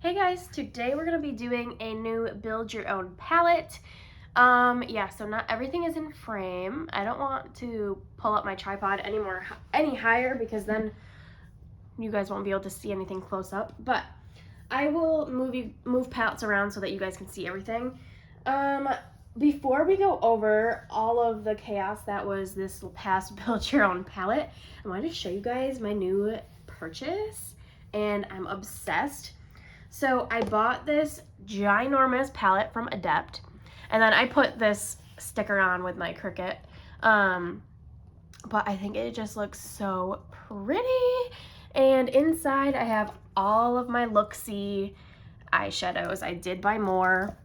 Hey guys, today we're going to be doing a new build your own palette. Yeah, so not everything is in frame. I don't want to pull up my tripod any higher because then you guys won't be able to see anything close up, but I will move palettes around so that you guys can see everything. Before we go over all of the chaos that was this past build your own palette, I wanted to show you guys my new purchase, and I'm obsessed. So I bought this ginormous palette from Adept, and then I put this sticker on with my Cricut. But I think it just looks so pretty. And inside I have all of my Look-See eyeshadows. I did buy more.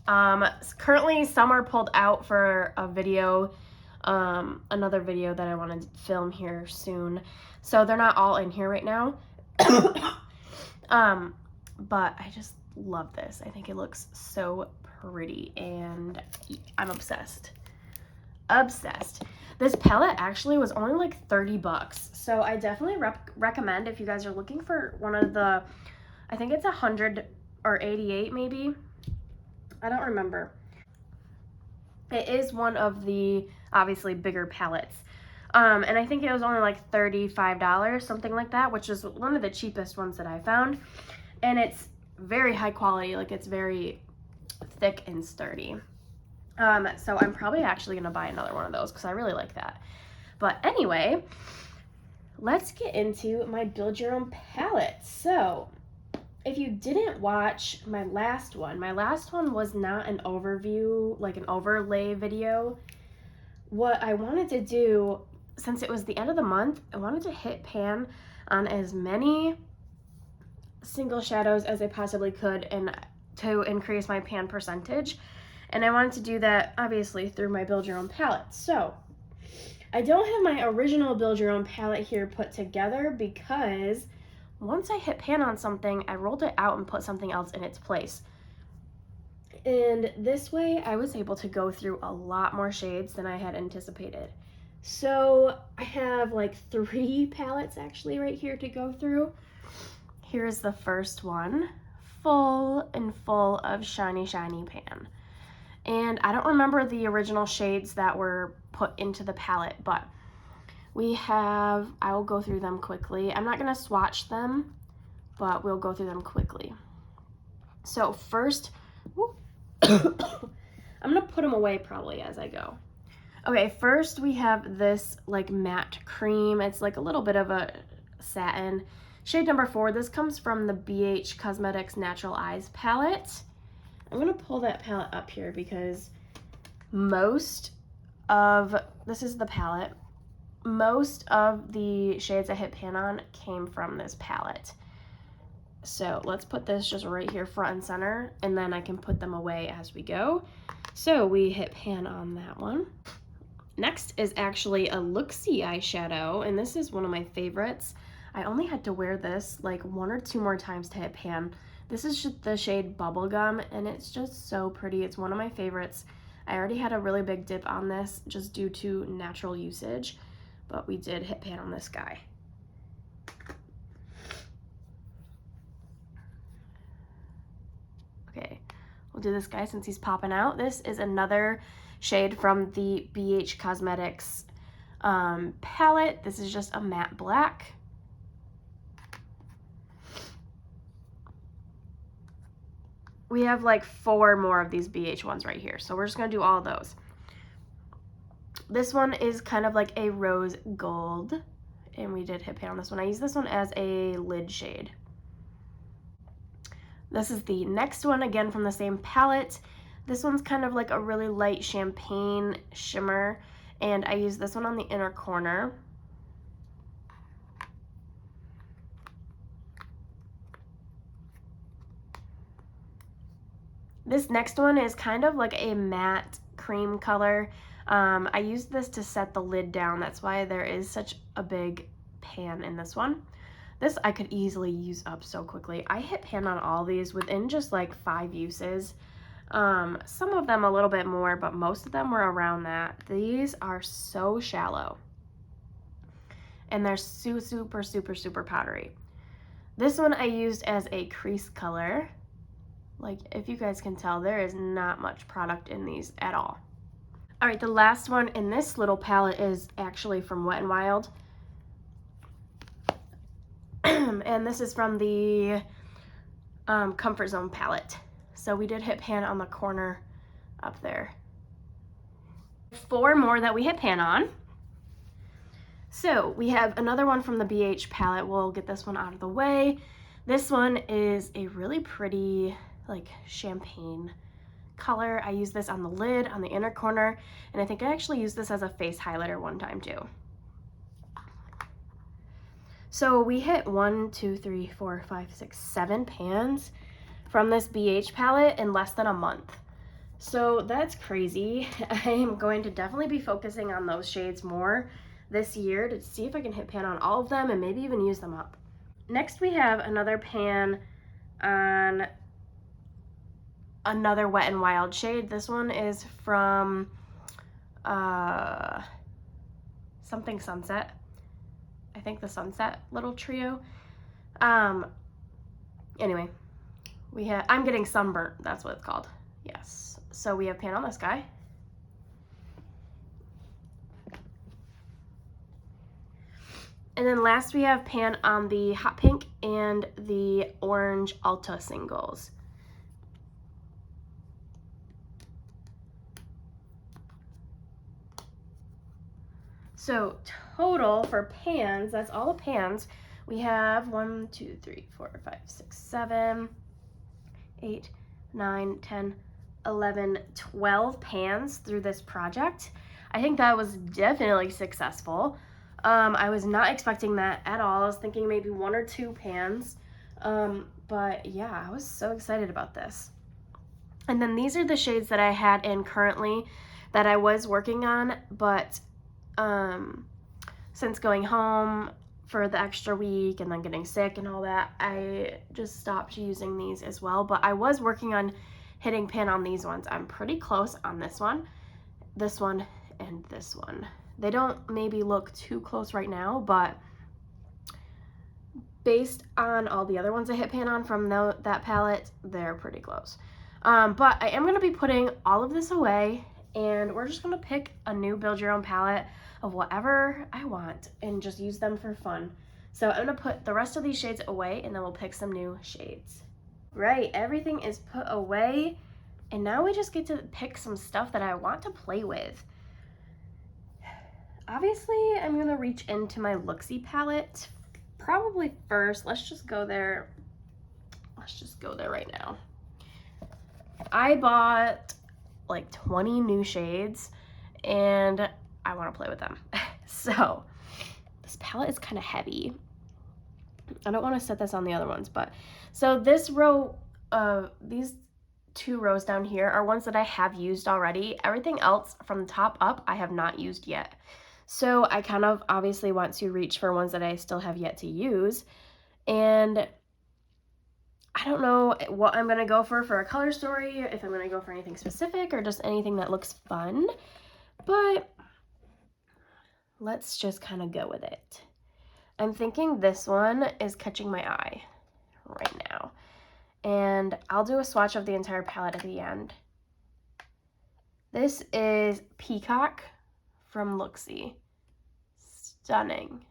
Currently some are pulled out for a video, another video that I want to film here soon. So they're not all in here right now. But I just love this. I think it looks so pretty and I'm obsessed. Obsessed. This palette actually was only like 30 bucks. So I definitely recommend if you guys are looking for one of the, I think it's 100 or 88 maybe. I don't remember. It is one of the obviously bigger palettes. And I think it was only like $35, something like that, which is one of the cheapest ones that I found. And it's very high quality, like it's very thick and sturdy. So I'm probably actually gonna buy another one of those because I really like that. But anyway, let's get into my build your own palette. So if you didn't watch my last one was not an overview, like an overlay video. What I wanted to do, since it was the end of the month, I wanted to hit pan on as many single shadows as I possibly could and to increase my pan percentage. And I wanted to do that obviously through my build your own palette. So I don't have my original build your own palette here put together because once I hit pan on something, I rolled it out and put something else in its place. And this way I was able to go through a lot more shades than I had anticipated. So I have like 3 palettes actually right here to go through. Here's the first one, full of shiny pan. And I don't remember the original shades that were put into the palette, but I will go through them quickly. I'm not gonna swatch them, but we'll go through them quickly. So first, I'm gonna put them away probably as I go. Okay, first we have this like matte cream. It's like a little bit of a satin. Shade number 4, this comes from the BH Cosmetics Natural Eyes palette. I'm gonna pull that palette up here because this is the palette. Most of the shades I hit pan on came from this palette. So let's put this just right here front and center, and then I can put them away as we go. So we hit pan on that one. Next is actually a Look-See eyeshadow, and this is one of my favorites. I only had to wear this like 1 or 2 more times to hit pan. This is just the shade Bubblegum, and it's just so pretty. It's one of my favorites. I already had a really big dip on this just due to natural usage, but we did hit pan on this guy. Okay, we'll do this guy since he's popping out. This is another shade from the BH Cosmetics palette. This is just a matte black. We have like 4 more of these BH ones right here, so we're just gonna do all of those. This one is kind of like a rose gold, and we did hit pan on this one. I use this one as a lid shade. This is the next one, again from the same palette. This one's kind of like a really light champagne shimmer, and I use this one on the inner corner. This next one is kind of like a matte cream color. I used this to set the lid down. That's why there is such a big pan in this one. This I could easily use up so quickly. I hit pan on all these within just like 5 uses. Some of them a little bit more, but most of them were around that. These are so shallow. And they're super powdery. This one I used as a crease color. Like, if you guys can tell, there is not much product in these at all. All right, the last one in this little palette is actually from Wet n Wild. And this is from the Comfort Zone palette. So we did hit pan on the corner up there. 4 more that we hit pan on. So we have another one from the BH palette. We'll get this one out of the way. This one is a really pretty, like, champagne color. I use this on the lid, on the inner corner, and I think I actually used this as a face highlighter one time too. So we hit 1, 2, 3, 4, 5, 6, 7 pans from this BH palette in less than a month. So that's crazy. I am going to definitely be focusing on those shades more this year to see if I can hit pan on all of them and maybe even use them up. Next we have another pan on another Wet n Wild shade. This one is from something Sunset. I think the Sunset little trio. Anyway, we have, I'm getting sunburnt, that's what it's called. Yes. So we have pan on this guy. And then last we have pan on the hot pink and the orange Ulta singles. So total for pans, that's all the pans, we have 1, 2, 3, 4, 5, 6, 7, 8, 9, 10, 11, 12 pans through this project. I think that was definitely successful. I was not expecting that at all. I was thinking maybe 1 or 2 pans. But yeah, I was so excited about this. And then these are the shades that I had in currently that I was working on, but since going home for the extra week and then getting sick and all that, I just stopped using these as well. But I was working on hitting pan on these ones. I'm pretty close on this one, and this one. They don't maybe look too close right now, but based on all the other ones I hit pan on from that palette, they're pretty close. But I am going to be putting all of this away, and we're just going to pick a new build your own palette of whatever I want and just use them for fun. So I'm going to put the rest of these shades away, and then we'll pick some new shades. Right, everything is put away, and now we just get to pick some stuff that I want to play with. Obviously, I'm going to reach into my Looksy palette probably first. Let's just go there. Let's just go there right now. I bought like 20 new shades, and I want to play with them. So this palette is kind of heavy. I don't want to set this on the other ones, but so this row, these 2 rows down here are ones that I have used already. Everything else from the top up I have not used yet. So I kind of obviously want to reach for ones that I still have yet to use. And I don't know what I'm going to go for a color story, if I'm going to go for anything specific or just anything that looks fun. But let's just kind of go with it. I'm thinking this one is catching my eye right now. And I'll do a swatch of the entire palette at the end. This is Peacock from Looksy. Stunning.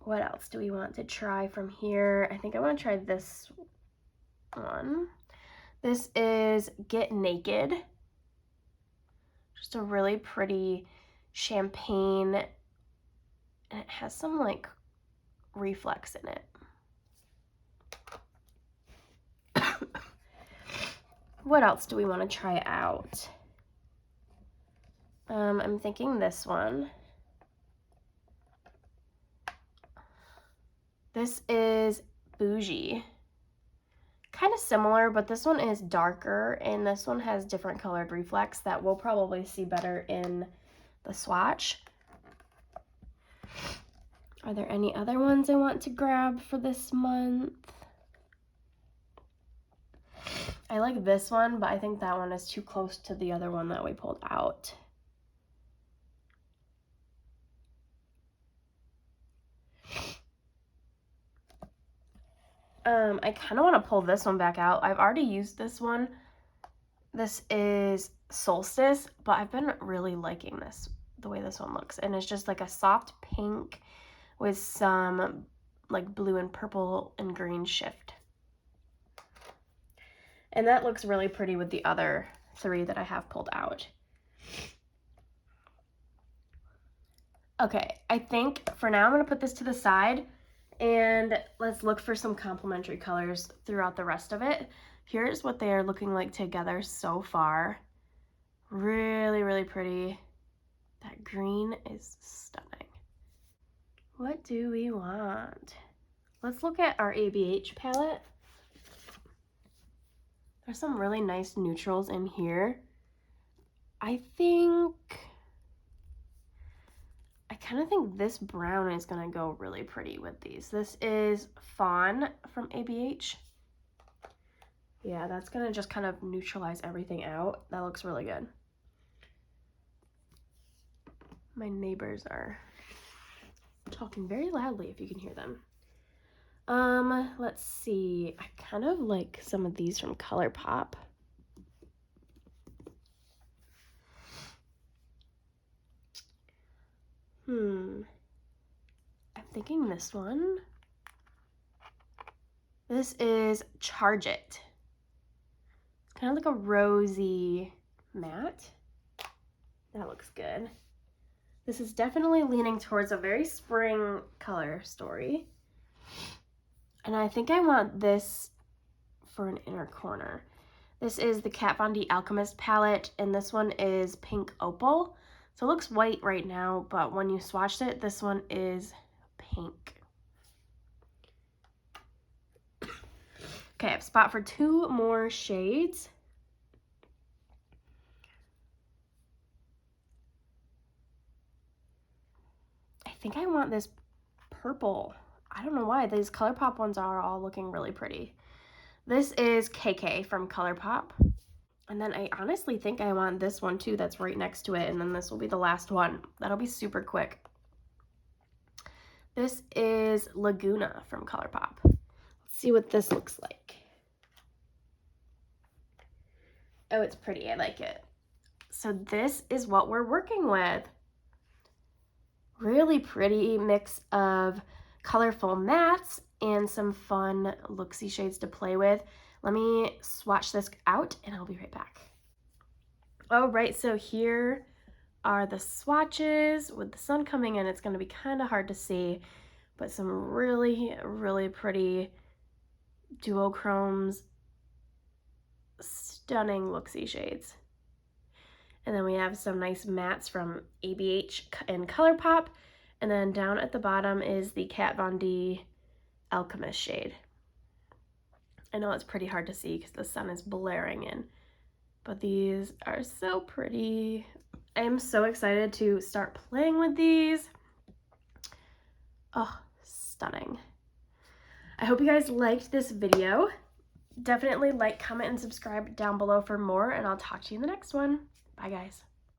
What else do we want to try from here? I think I want to try this one. This is Get Naked. Just a really pretty champagne, and it has some like reflex in it. What else do we want to try out? I'm thinking this one. This is Bougie. Kind of similar, but this one is darker, and this one has different colored reflex that we'll probably see better in the swatch. Are there any other ones I want to grab for this month? I like this one, but I think that one is too close to the other one that we pulled out. I kind of want to pull this one back out. I've already used this one. This is Solstice, but I've been really liking this, the way this one looks. And it's just like a soft pink with some like blue and purple and green shift. And that looks really pretty with the other 3 that I have pulled out. Okay, I think for now I'm going to put this to the side and let's look for some complementary colors throughout the rest of it. Here's what they are looking like together so far. Really, really pretty. That green is stunning. What do we want? Let's look at our ABH palette. There's some really nice neutrals in here. I kind of think this brown is going to go really pretty with these. This is Fawn from ABH. Yeah, that's going to just kind of neutralize everything out. That looks really good. My neighbors are talking very loudly if you can hear them. Let's see. I kind of like some of these from Colourpop. I'm thinking this one. This is Charge It. It's kind of like a rosy matte. That looks good. This is definitely leaning towards a very spring color story. And I think I want this for an inner corner. This is the Kat Von D Alchemist Palette, and this one is Pink Opal. So it looks white right now, but when you swatched it, this one is pink. Okay, I have a spot for 2 more shades. I think I want this purple. I don't know why. These Colourpop ones are all looking really pretty. This is KK from Colourpop. And then I honestly think I want this one too that's right next to it, and then this will be the last one. That'll be super quick. This is Laguna from Colourpop. Let's see what this looks like. Oh, it's pretty. I like it. So this is what we're working with. Really pretty mix of colorful mattes and some fun looksy shades to play with. Let me swatch this out and I'll be right back. All right, so here are the swatches. With the sun coming in, it's going to be kind of hard to see, but some really, really pretty duochromes, stunning looksy shades. And then we have some nice mattes from ABH and Colourpop. And then down at the bottom is the Kat Von D Alchemist shade. I know it's pretty hard to see because the sun is blaring in, but these are so pretty. I am so excited to start playing with these. Oh, stunning. I hope you guys liked this video. Definitely like, comment, and subscribe down below for more, and I'll talk to you in the next one. Bye, guys.